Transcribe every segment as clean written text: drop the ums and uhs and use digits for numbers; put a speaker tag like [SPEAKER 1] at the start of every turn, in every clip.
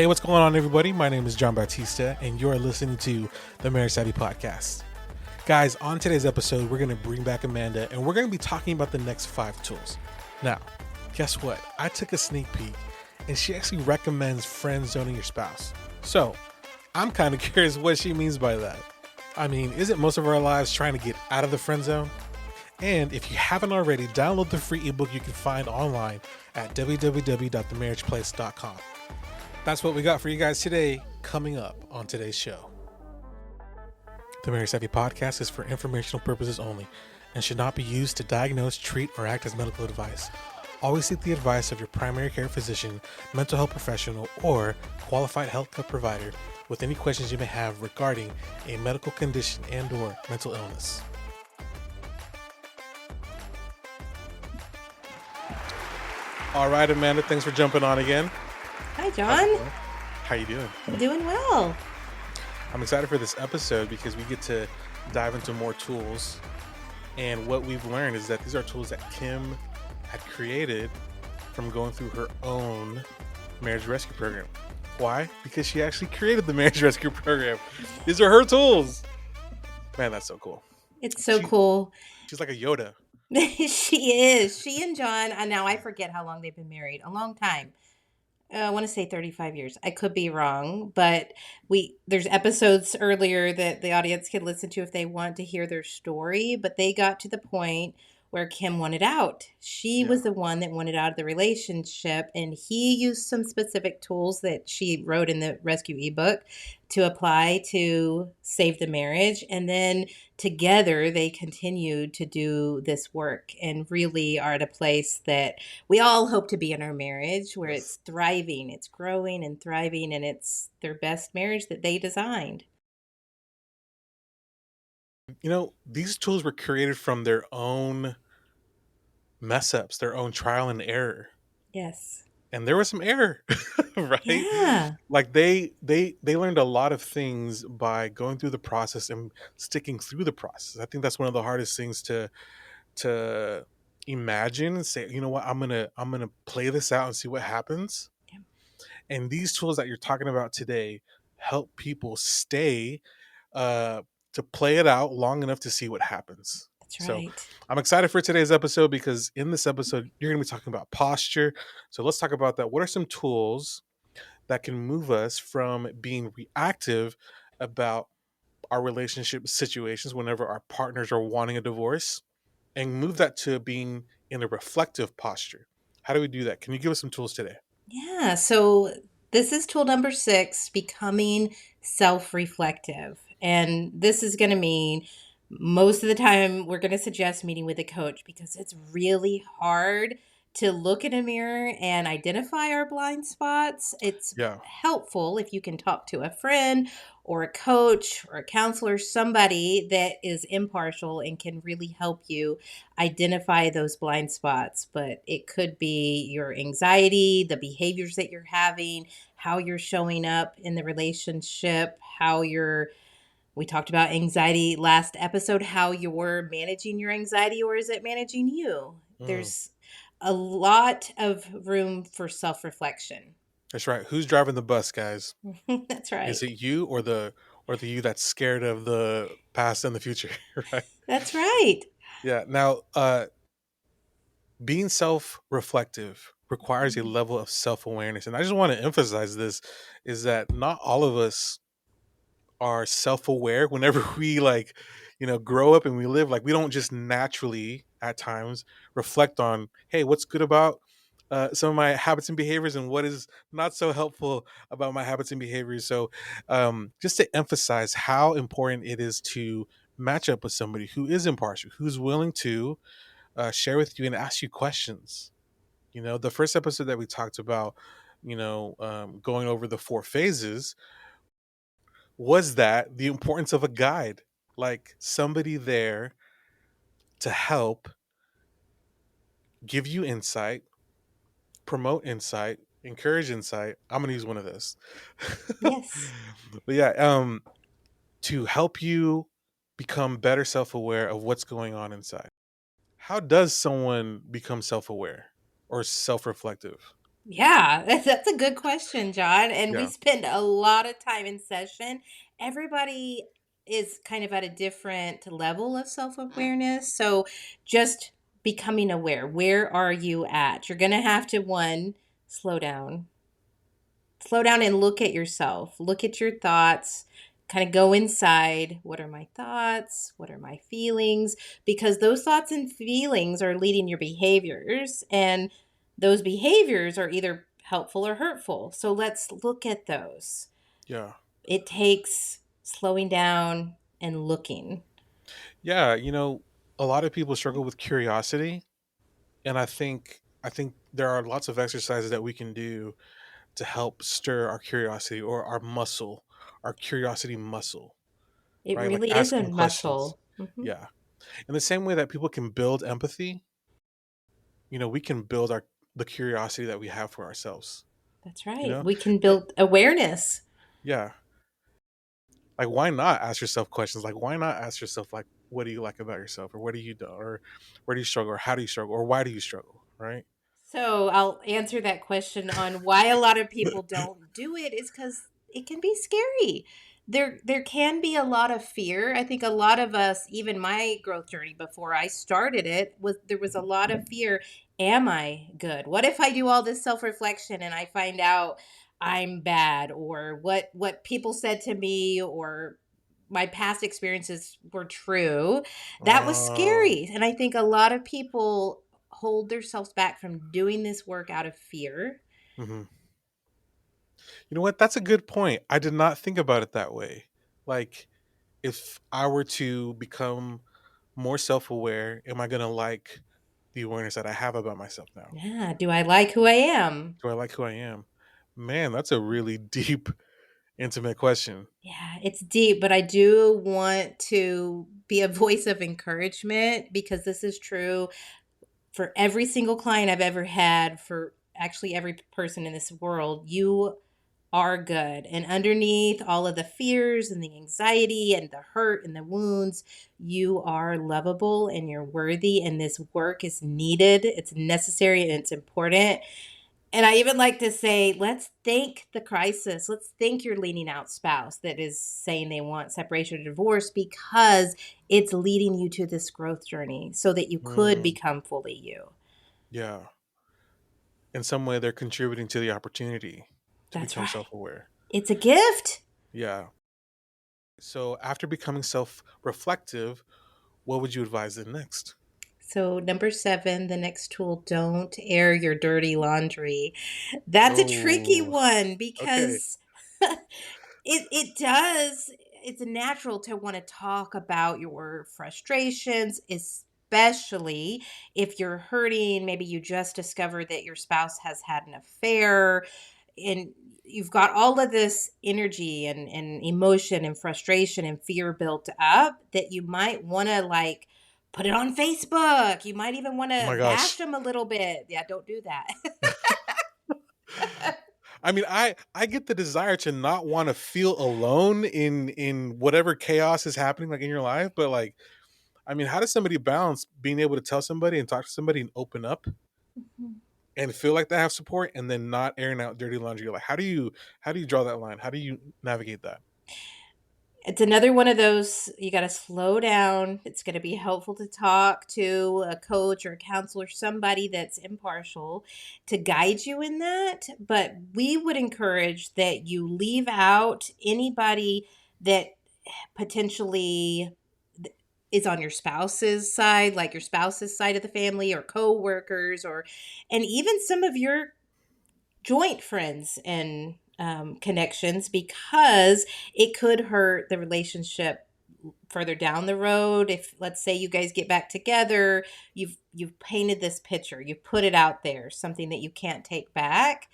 [SPEAKER 1] Hey, what's going on, everybody? My name is John Bautista, and you're listening to the Marriage Savvy Podcast. Guys, on today's episode, we're going to bring back Amanda, and we're going to be talking about the next 5 tools. Now, guess what? I took a sneak peek, and she actually recommends friend zoning your spouse. So, I'm kind of curious what she means by that. I mean, isn't most of our lives trying to get out of the friend zone? And if you haven't already, download the free ebook you can find online at www.themarriageplace.com. That's what we got for you guys today, coming up on today's show. The Marriage Savvy Podcast is for informational purposes only and should not be used to diagnose, treat, or act as medical advice. Always seek the advice of your primary care physician, mental health professional, or qualified healthcare provider with any questions you may have regarding a medical condition and/or mental illness. All right, Amanda, thanks for jumping on again.
[SPEAKER 2] Hi, John.
[SPEAKER 1] How you doing?
[SPEAKER 2] I'm doing well.
[SPEAKER 1] I'm excited for this episode because we get to dive into more tools. And what we've learned is that these are tools that Kim had created from going through her own marriage rescue program. Why? Because she actually created the marriage rescue program. These are her tools. Man, that's so cool.
[SPEAKER 2] It's so cool.
[SPEAKER 1] She's like a Yoda.
[SPEAKER 2] She is. She and John, now I forget how long they've been married. A long time. I want to say 35 years. I could be wrong, but there's episodes earlier that the audience can listen to if they want to hear their story, but they got to the point where Kim wanted out. She was the one that wanted out of the relationship, and he used some specific tools that she wrote in the rescue ebook to apply to save the marriage. And then together they continued to do this work and really are at a place that we all hope to be in our marriage, where it's thriving, it's growing and thriving, and it's their best marriage that they designed.
[SPEAKER 1] You know, these tools were created from their own mess ups, their own trial and error.
[SPEAKER 2] Yes.
[SPEAKER 1] And there was some error, right?
[SPEAKER 2] Yeah.
[SPEAKER 1] Like they learned a lot of things by going through the process and sticking through the process. I think that's one of the hardest things to imagine and say, you know what, I'm gonna play this out and see what happens.
[SPEAKER 2] Yeah.
[SPEAKER 1] And these tools that you're talking about today help people stay to play it out long enough to see what happens.
[SPEAKER 2] That's right.
[SPEAKER 1] So I'm excited for today's episode because in this episode, you're going to be talking about posture. So let's talk about that. What are some tools that can move us from being reactive about our relationship situations whenever our partners are wanting a divorce and move that to being in a reflective posture? How do we do that? Can you give us some tools today?
[SPEAKER 2] Yeah. So this is tool number 6, becoming self-reflective. And this is going to mean most of the time we're going to suggest meeting with a coach because it's really hard to look in a mirror and identify our blind spots. It's helpful if you can talk to a friend or a coach or a counselor, somebody that is impartial and can really help you identify those blind spots. But it could be your anxiety, the behaviors that you're having, how you're showing up in the relationship, we talked about anxiety last episode, how you're managing your anxiety, or is it managing you? There's a lot of room for self-reflection.
[SPEAKER 1] That's right. Who's driving the bus, guys?
[SPEAKER 2] That's right.
[SPEAKER 1] Is it you or the you that's scared of the past and the future, right?
[SPEAKER 2] That's right.
[SPEAKER 1] Yeah. Now, being self-reflective requires a level of self-awareness. And I just want to emphasize this is that not all of us are self-aware whenever we grow up and we live. Like we don't just naturally at times reflect on, hey, what's good about some of my habits and behaviors and what is not so helpful about my habits and behaviors. So just to emphasize how important it is to match up with somebody who is impartial, who's willing to share with you and ask you questions. You know, the first episode that we talked about, going over the 4 phases, was that the importance of a guide, like somebody there to help give you insight, promote insight, encourage insight. I'm going to use one of those.
[SPEAKER 2] Yes.
[SPEAKER 1] But yeah, to help you become better self-aware of what's going on inside. How does someone become self-aware or self-reflective?
[SPEAKER 2] Yeah, that's a good question, John. And we
[SPEAKER 1] Yeah.
[SPEAKER 2] spend a lot of time in session. Everybody is kind of at a different level of self awareness. So just becoming aware, where are you at? You're going to have to, one, slow down. Slow down and look at yourself. Look at your thoughts. Kind of go inside. What are my thoughts? What are my feelings? Because those thoughts and feelings are leading your behaviors, and those behaviors are either helpful or hurtful. So let's look at those.
[SPEAKER 1] Yeah.
[SPEAKER 2] It takes slowing down and looking.
[SPEAKER 1] Yeah. A lot of people struggle with curiosity. And I think there are lots of exercises that we can do to help stir our curiosity or our curiosity muscle,
[SPEAKER 2] It
[SPEAKER 1] right? Like
[SPEAKER 2] really is a
[SPEAKER 1] asking questions.
[SPEAKER 2] muscle. Hmm.
[SPEAKER 1] Yeah. In the same way that people can build empathy, we can build the curiosity that we have for ourselves,
[SPEAKER 2] That's
[SPEAKER 1] you
[SPEAKER 2] right.
[SPEAKER 1] know?
[SPEAKER 2] We can
[SPEAKER 1] Eh,
[SPEAKER 2] build awareness.
[SPEAKER 1] yeah. Like why not ask yourself questions? Like why not ask yourself like what do you like about yourself or what do you do or where do you struggle or how do you struggle or why do you struggle, right?
[SPEAKER 2] So I'll answer that question on why a lot of people don't do it is because it can be scary. There can be a lot of fear. I think a lot of us, even my growth journey before I started it, was there was a lot of fear. Am I good? What if I do all this self reflection and I find out I'm bad, or what people said to me, or my past experiences were true? That was
[SPEAKER 1] Oh.
[SPEAKER 2] scary. And I think a lot of people hold themselves back from doing this work out of fear.
[SPEAKER 1] Mhm. You know what? That's a good point. I did not think about it that way. Like, if I were to become more self aware, am I going to like the awareness that I have about myself now?
[SPEAKER 2] Yeah. Do I like who I am?
[SPEAKER 1] Do I like who I am? Man, that's a really deep, intimate question.
[SPEAKER 2] Yeah, it's deep, but I do want to be a voice of encouragement because this is true for every single client I've ever had, for actually every person in this world. You are good. And underneath all of the fears and the anxiety and the hurt and the wounds, you are lovable and you're worthy. And this work is needed, it's necessary, and it's important. And I even like to say, let's thank the crisis. Let's thank your leaning out spouse that is saying they want separation or divorce, because it's leading you to this growth journey so that you could
[SPEAKER 1] Mm,
[SPEAKER 2] become fully you.
[SPEAKER 1] yeah. In some way, they're contributing to the opportunity to
[SPEAKER 2] That's
[SPEAKER 1] become
[SPEAKER 2] right.
[SPEAKER 1] self aware.
[SPEAKER 2] It's a gift.
[SPEAKER 1] Yeah. So, after becoming self reflective, what would you advise them next?
[SPEAKER 2] So, number seven, the next tool, don't air your dirty laundry. That's a tricky
[SPEAKER 1] Oh,
[SPEAKER 2] one
[SPEAKER 1] okay.
[SPEAKER 2] because it does. It's natural to want to talk about your frustrations, especially if you're hurting. Maybe you just discovered that your spouse has had an affair, and you've got all of this energy and emotion and frustration and fear built up that you might want to like put it on Facebook. You might even want
[SPEAKER 1] Oh my
[SPEAKER 2] to bash
[SPEAKER 1] gosh.
[SPEAKER 2] them a little bit. Yeah, don't do that.
[SPEAKER 1] I mean, I get the desire to not want to feel alone in whatever chaos is happening like in your life, but like, I mean, how does somebody balance being able to tell somebody and talk to somebody and open up and feel like they have support and then not airing out dirty laundry? Like, how do you draw that line? How do you navigate that?
[SPEAKER 2] It's another one of those, you got to slow down. It's going to be helpful to talk to a coach or a counselor, somebody that's impartial to guide you in that. But we would encourage that you leave out anybody that potentially is on your spouse's side, like your spouse's side of the family, or co-workers, or and even some of your joint friends and connections, because it could hurt the relationship further down the road. If, let's say, you guys get back together, you've painted this picture, you've put it out there, something that you can't take back.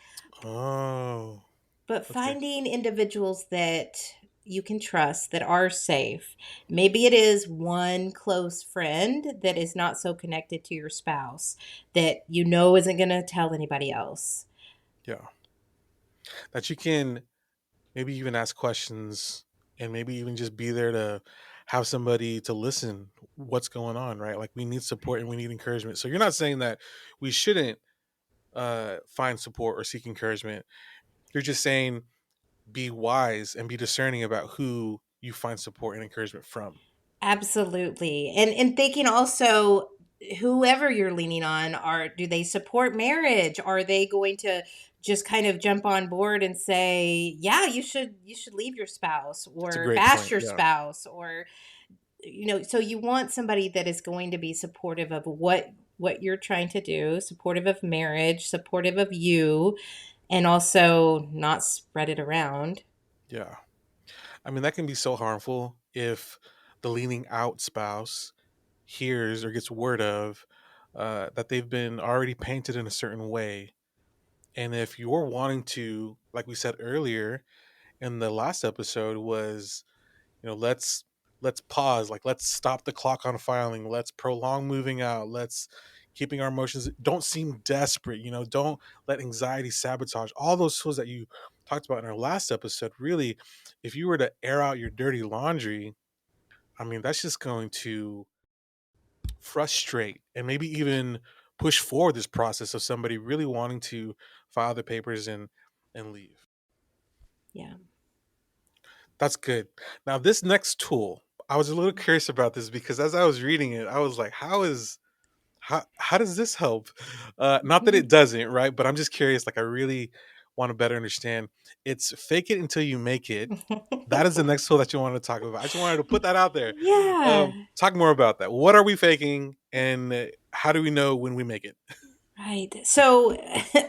[SPEAKER 1] Oh,
[SPEAKER 2] But
[SPEAKER 1] okay.
[SPEAKER 2] finding individuals that you can trust, that are safe. Maybe it is one close friend that is not so connected to your spouse, that you know isn't going to tell anybody else.
[SPEAKER 1] Yeah. That you can maybe even ask questions and maybe even just be there to have somebody to listen what's going on, right? Like we need support and we need encouragement. So you're not saying that we shouldn't find support or seek encouragement. You're just saying be wise and be discerning about who you find support and encouragement from.
[SPEAKER 2] Absolutely. And thinking also, whoever you're leaning on, do they support marriage? Are they going to just kind of jump on board and say, yeah, you should leave your spouse
[SPEAKER 1] That's a
[SPEAKER 2] or
[SPEAKER 1] great
[SPEAKER 2] bash
[SPEAKER 1] point.
[SPEAKER 2] your
[SPEAKER 1] Yeah.
[SPEAKER 2] spouse, or so you want somebody that is going to be supportive of what you're trying to do, supportive of marriage, supportive of you, and also not spread it around.
[SPEAKER 1] Yeah. I mean, that can be so harmful if the leaning out spouse hears or gets word of that they've been already painted in a certain way. And if you're wanting to, like we said earlier in the last episode, was, let's pause, like let's stop the clock on filing, let's prolong moving out, let's keeping our emotions, don't seem desperate, don't let anxiety sabotage all those tools that you talked about in our last episode. Really, if you were to air out your dirty laundry, I mean, that's just going to frustrate and maybe even push forward this process of somebody really wanting to file their papers and leave.
[SPEAKER 2] Yeah.
[SPEAKER 1] That's good. Now, this next tool, I was a little curious about this because as I was reading it, I was like, how does this help? Not that it doesn't, right? But I'm just curious. Like, I really want to better understand. It's fake it until you make it. That is the next tool that you want to talk about. I just wanted to put that out there.
[SPEAKER 2] Yeah.
[SPEAKER 1] Talk more about that. What are we faking, and how do we know when we make it?
[SPEAKER 2] Right. So,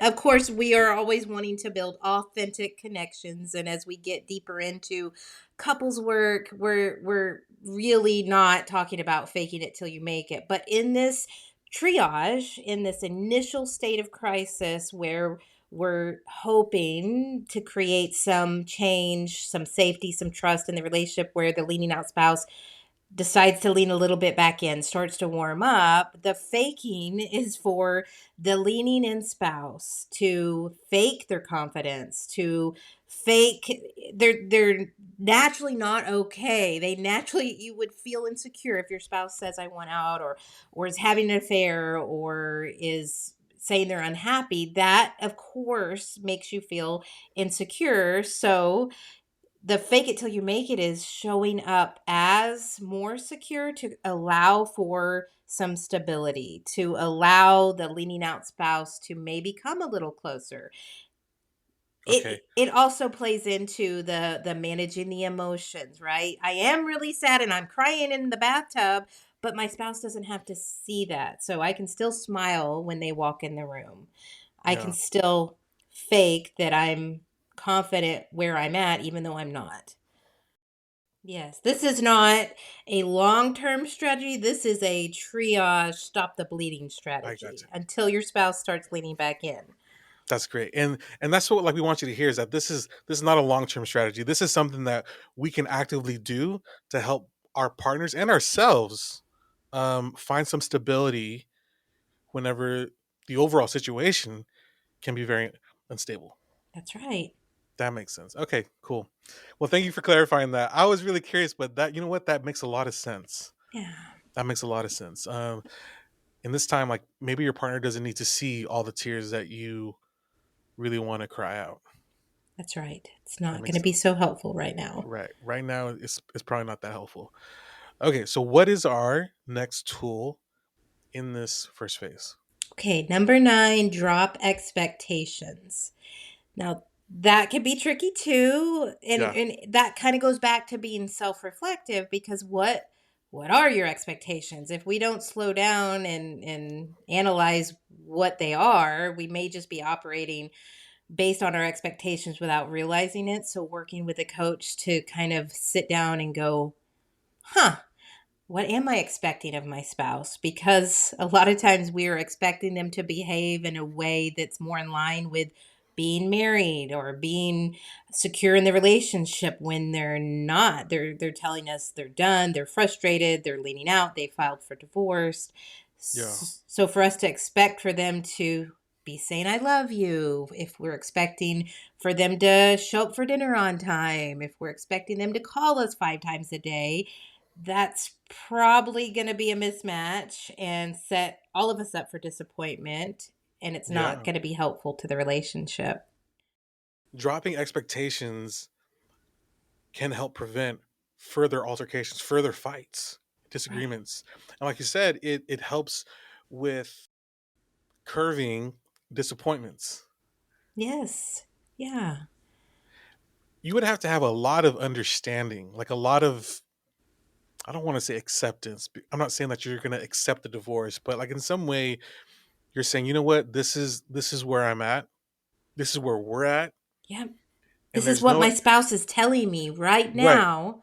[SPEAKER 2] of course, we are always wanting to build authentic connections, and as we get deeper into couples work, we're really not talking about faking it till you make it. But in this triage, in this initial state of crisis where we're hoping to create some change, some safety, some trust in the relationship, where the leaning out spouse decides to lean a little bit back in, starts to warm up. The faking is for the leaning in spouse to fake their confidence, to fake they're naturally not okay. They naturally, you would feel insecure if your spouse says I want out, or is having an affair, or is saying they're unhappy. That of course makes you feel insecure. So the fake it till you make it is showing up as more secure to allow for some stability, to allow the leaning out spouse to maybe come a little closer.
[SPEAKER 1] Okay.
[SPEAKER 2] It also plays into the managing the emotions, right? I am really sad and I'm crying in the bathtub, but my spouse doesn't have to see that. So I can still smile when they walk in the room. I can
[SPEAKER 1] Yeah.
[SPEAKER 2] still fake that I'm confident where I'm at, even though I'm not. Yes, this is not a long-term strategy. This is a triage, stop the bleeding
[SPEAKER 1] I got
[SPEAKER 2] strategy
[SPEAKER 1] you.
[SPEAKER 2] until your spouse starts leaning back in.
[SPEAKER 1] That's great. And that's what, like, we want you to hear, is that this is not a long-term strategy. This is something that we can actively do to help our partners and ourselves find some stability whenever the overall situation can be very unstable.
[SPEAKER 2] That's right.
[SPEAKER 1] That makes sense. Okay, cool. Well, thank you for clarifying that. I was really curious, but that, you know what, that makes a lot of sense.
[SPEAKER 2] Yeah,
[SPEAKER 1] That makes a lot of sense. In this time, like, maybe your partner doesn't need to see all the tears that you really want to cry out.
[SPEAKER 2] that's right. It's
[SPEAKER 1] That
[SPEAKER 2] not going
[SPEAKER 1] makes
[SPEAKER 2] to be
[SPEAKER 1] sense.
[SPEAKER 2] so helpful right now.
[SPEAKER 1] Right. Right now, it's probably not that helpful. Okay, so what is our next tool in this first phase?
[SPEAKER 2] Okay, number 9, drop expectations. Now, that can be tricky too,
[SPEAKER 1] Yeah.
[SPEAKER 2] and that kind of goes back to being self-reflective, because what are your expectations? If we don't slow down and analyze what they are, we may just be operating based on our expectations without realizing it. So working with a coach to kind of sit down and go, "Huh, what am I expecting of my spouse?" Because a lot of times we are expecting them to behave in a way that's more in line with being married or being secure in the relationship, when they're not. They're telling us they're done, they're frustrated, they're leaning out, they filed for divorce.
[SPEAKER 1] Yeah.
[SPEAKER 2] So for us to expect for them to be saying I love you, if we're expecting for them to show up for dinner on time, if we're expecting them to call us 5 times a day, that's probably going to be a mismatch and set all of us up for disappointment. and it's not
[SPEAKER 1] Yeah.
[SPEAKER 2] going to be helpful to the relationship.
[SPEAKER 1] Dropping expectations can help prevent further altercations, further fights,
[SPEAKER 2] Right.
[SPEAKER 1] disagreements. And like you said, it helps with curving disappointments.
[SPEAKER 2] Yes. Yeah.
[SPEAKER 1] You would have to have a lot of understanding, like a lot of, I don't want to say acceptance. I'm not saying that you're going to accept the divorce, but like in some way you're saying, you know what, this is where I'm at. This is where we're at,
[SPEAKER 2] Yeah.
[SPEAKER 1] and
[SPEAKER 2] This is
[SPEAKER 1] there's
[SPEAKER 2] what
[SPEAKER 1] no
[SPEAKER 2] my spouse is telling me right
[SPEAKER 1] right.
[SPEAKER 2] now.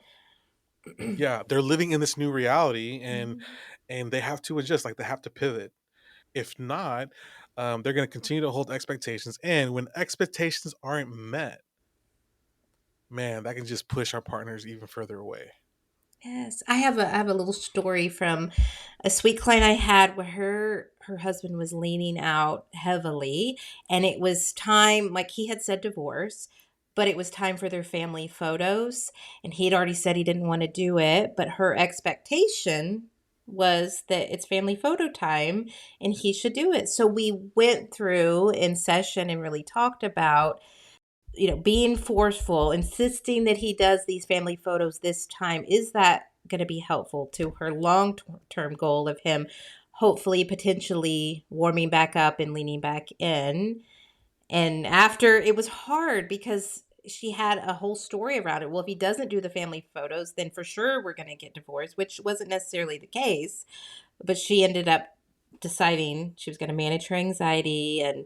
[SPEAKER 1] Yeah, they're living in this new reality, and
[SPEAKER 2] Mhm.
[SPEAKER 1] they have to adjust. Like they have to pivot. If not, they're going to continue to hold expectations, and when expectations aren't met, man, that can just push our partners even further away.
[SPEAKER 2] Yes, I have a little story from a sweet client I had where her husband was leaning out heavily, and it was time, like he had said divorce, but it was time for their family photos, and he'd already said he didn't want to do it, but her expectation was that it's family photo time and he should do it. So we went through in session and really talked about, being forceful, insisting that he does these family photos this time. Is that going to be helpful to her long term goal of him hopefully potentially warming back up and leaning back in? And after, it was hard because she had a whole story around it. Well, if he doesn't do the family photos, then for sure we're going to get divorced, which wasn't necessarily the case. But she ended up deciding she was going to manage her anxiety and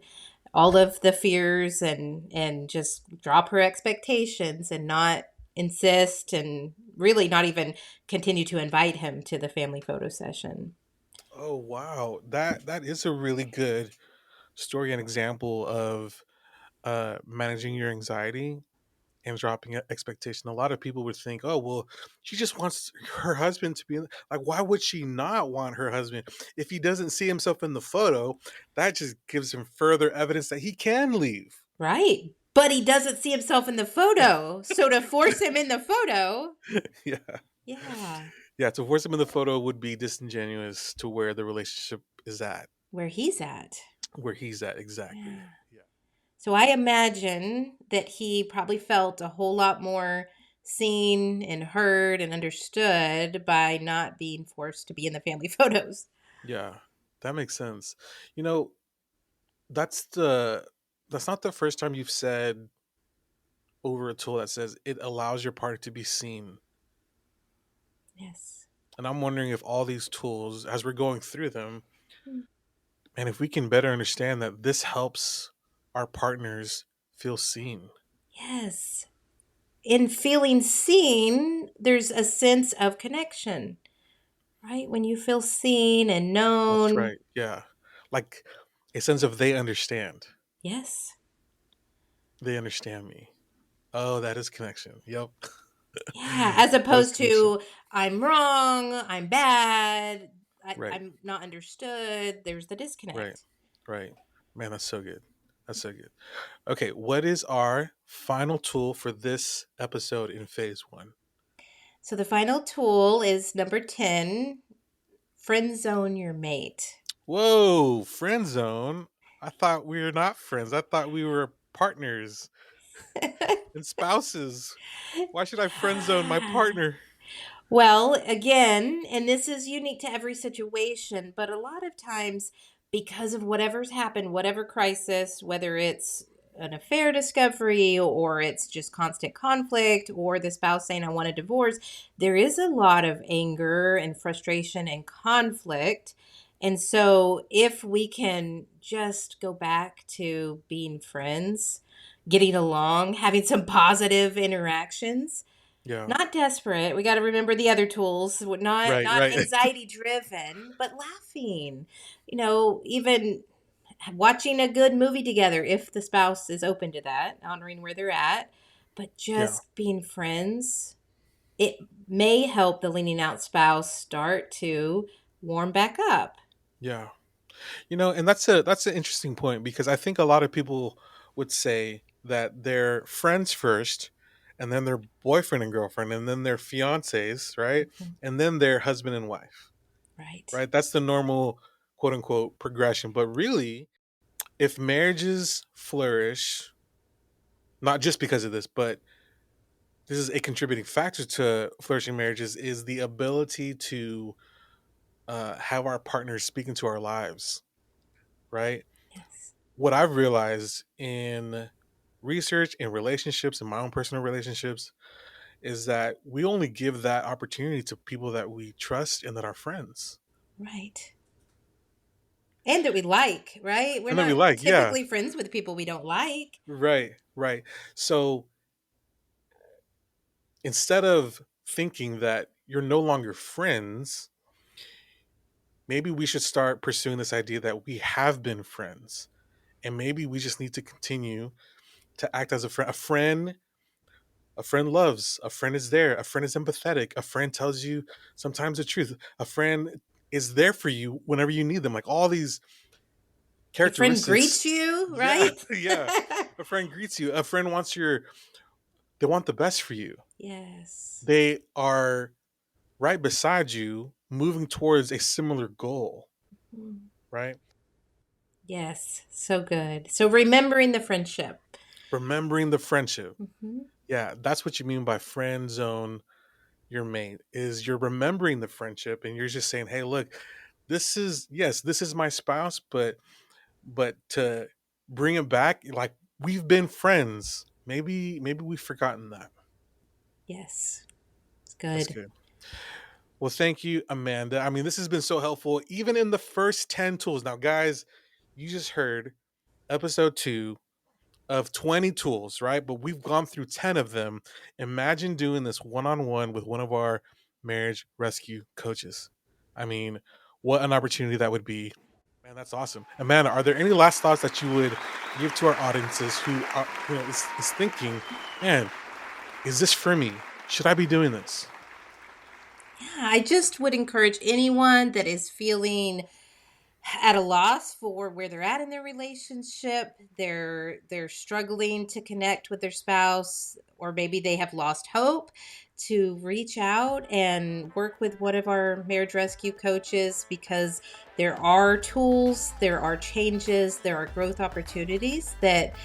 [SPEAKER 2] all of the fears, and just drop her expectations and not insist, and really not even continue to invite him to the family photo session.
[SPEAKER 1] Oh wow, that is a really good story and example of managing your anxiety and dropping expectation. A lot of people would think, oh well, she just wants her husband to be like. Why would she not want her husband if he doesn't see himself in the photo? That just gives him further evidence that he can leave.
[SPEAKER 2] Right, but he doesn't see himself in the photo, so to force him in the photo.
[SPEAKER 1] Yeah,
[SPEAKER 2] Yeah,
[SPEAKER 1] yeah. To force him in the photo would be disingenuous to where the relationship is at,
[SPEAKER 2] where he's at.
[SPEAKER 1] where he's at exactly.
[SPEAKER 2] Yeah.
[SPEAKER 1] Yeah.
[SPEAKER 2] So I imagine that he probably felt a whole lot more seen and heard and understood by not being forced to be in the family photos.
[SPEAKER 1] Yeah, that makes sense. You know, that's the that's not the first time you've said over a tool that says it allows your partner to be seen.
[SPEAKER 2] Yes.
[SPEAKER 1] And I'm wondering if all these tools, as we're going through them,
[SPEAKER 2] Mm.
[SPEAKER 1] and if we can better understand that this helps our partners feel seen.
[SPEAKER 2] Yes. In feeling seen, there's a sense of connection, right? When you feel seen and
[SPEAKER 1] That's
[SPEAKER 2] known.
[SPEAKER 1] right. Yeah. Like a sense of they understand.
[SPEAKER 2] Yes.
[SPEAKER 1] They understand me. Oh, that is connection. Yep.
[SPEAKER 2] Yeah. As
[SPEAKER 1] That is
[SPEAKER 2] opposed
[SPEAKER 1] connection.
[SPEAKER 2] to, I'm wrong, I'm bad,
[SPEAKER 1] Right.
[SPEAKER 2] I'm not understood. There's the
[SPEAKER 1] Right.
[SPEAKER 2] disconnect.
[SPEAKER 1] Right. Man, that's so good. That's so good. Okay, what is our final tool for this episode in phase one?
[SPEAKER 2] So the final tool is number 10, friend zone your mate.
[SPEAKER 1] Whoa, friend zone. I thought we were not friends. I thought we were partners and spouses. Why should I friend zone my partner?
[SPEAKER 2] Well, again, and this is unique to every situation, but a lot of times, because of whatever's happened, whatever crisis, whether it's an affair discovery or it's just constant conflict or the spouse saying, I want a divorce, there is a lot of anger and frustration and conflict. And so, if we can just go back to being friends, getting along, having some positive interactions,
[SPEAKER 1] Yeah.
[SPEAKER 2] not desperate. We got to remember the other tools. Not
[SPEAKER 1] Right,
[SPEAKER 2] not
[SPEAKER 1] right.
[SPEAKER 2] anxiety driven, but laughing. Even watching a good movie together if the spouse is open to that, honoring where they're at, but
[SPEAKER 1] Yeah.
[SPEAKER 2] just being friends. It may help the leaning out spouse start to warm back up.
[SPEAKER 1] Yeah. And that's an interesting point because I think a lot of people would say that they're friends first and then their boyfriend and girlfriend and then their fiancés, right?
[SPEAKER 2] Mhm.
[SPEAKER 1] And then their husband and wife,
[SPEAKER 2] Right.
[SPEAKER 1] right? That's the normal quote unquote progression. But really, if marriages flourish, not just because of this, but this is a contributing factor to flourishing marriages, is the ability to have our partners speak into our lives, right?
[SPEAKER 2] Yes.
[SPEAKER 1] What I've realized in research and relationships and my own personal relationships is that we only give that opportunity to people that we trust and that are friends.
[SPEAKER 2] Right. And that we like, right? We're
[SPEAKER 1] And that we
[SPEAKER 2] not
[SPEAKER 1] like, yeah.
[SPEAKER 2] typically friends with people we don't like.
[SPEAKER 1] Right, right. So instead of thinking that you're no longer friends, maybe we should start pursuing this idea that we have been friends. And maybe we just need to continue to act as a friend. A friend loves, a friend is there, a friend is empathetic, a friend tells you sometimes the truth, a friend is there for you whenever you need them. Like all these
[SPEAKER 2] A friend greets
[SPEAKER 1] characteristics.
[SPEAKER 2] you,
[SPEAKER 1] Yeah,
[SPEAKER 2] right?
[SPEAKER 1] yeah. A friend greets you. A friend wants they want the best for you.
[SPEAKER 2] Yes.
[SPEAKER 1] They are right beside you, moving towards a similar goal,
[SPEAKER 2] Mm.
[SPEAKER 1] right?
[SPEAKER 2] Yes. So good. So remembering the friendship.
[SPEAKER 1] Remembering the friendship.
[SPEAKER 2] Hmm.
[SPEAKER 1] Yeah, that's what you mean by friend zone your mate, is you're remembering the friendship and you're just saying, hey, look, this is, yes, this is my spouse, but to bring it back, like we've been friends. Maybe we've forgotten that.
[SPEAKER 2] Yes. It's
[SPEAKER 1] That's
[SPEAKER 2] good.
[SPEAKER 1] good. Well, thank you, Amanda. I mean, this has been so helpful, even in the first 10 tools. Now, guys, you just heard episode 2 of 20 tools, right? But we've gone through 10 of them. Imagine doing this one on one with one of our marriage rescue coaches. I mean, what an opportunity that would be. Man, that's awesome. Amanda, are there any last thoughts that you would give to our audiences who are, is thinking, man, is this for me? Should I be doing this?
[SPEAKER 2] Yeah, I just would encourage anyone that is feeling at a loss for where they're at in their relationship. They're struggling to connect with their spouse, or maybe they have lost hope, to reach out and work with one of our marriage rescue coaches, because there are tools, there are changes, there are growth opportunities that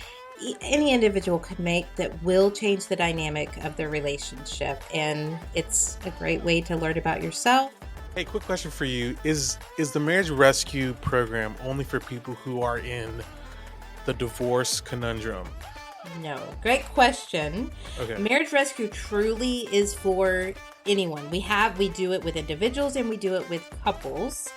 [SPEAKER 2] any individual could make that will change the dynamic of their relationship. And it's a great way to learn about yourself.
[SPEAKER 1] Hey, quick question for you. Is the marriage rescue program only for people who are in the divorce conundrum?
[SPEAKER 2] No, great question.
[SPEAKER 1] Okay.
[SPEAKER 2] Marriage rescue truly is for anyone. We do it with individuals and we do it with couples.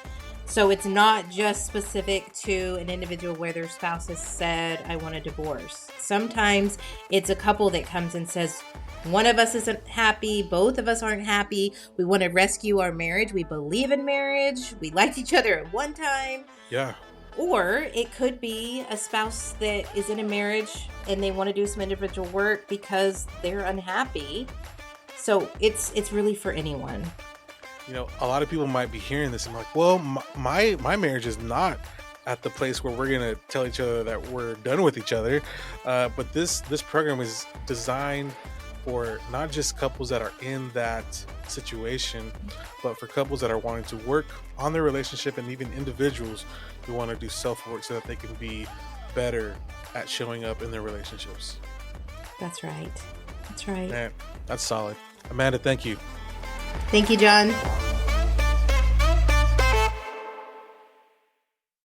[SPEAKER 2] So it's not just specific to an individual where their spouse has said, I want a divorce. Sometimes it's a couple that comes and says, one of us isn't happy, both of us aren't happy. We want to rescue our marriage. We believe in marriage. We liked each other at one time.
[SPEAKER 1] Yeah.
[SPEAKER 2] Or it could be a spouse that is in a marriage and they want to do some individual work because they're unhappy. So it's really for anyone.
[SPEAKER 1] You know, a lot of people might be hearing this and be like, well, my marriage is not at the place where we're going to tell each other that we're done with each other. But this program is designed for not just couples that are in that situation, but for couples that are wanting to work on their relationship, and even individuals who want to do self-work so that they can be better at showing up in their relationships.
[SPEAKER 2] That's right. That's right.
[SPEAKER 1] Man, that's solid. Amanda, thank you.
[SPEAKER 2] Thank you, John.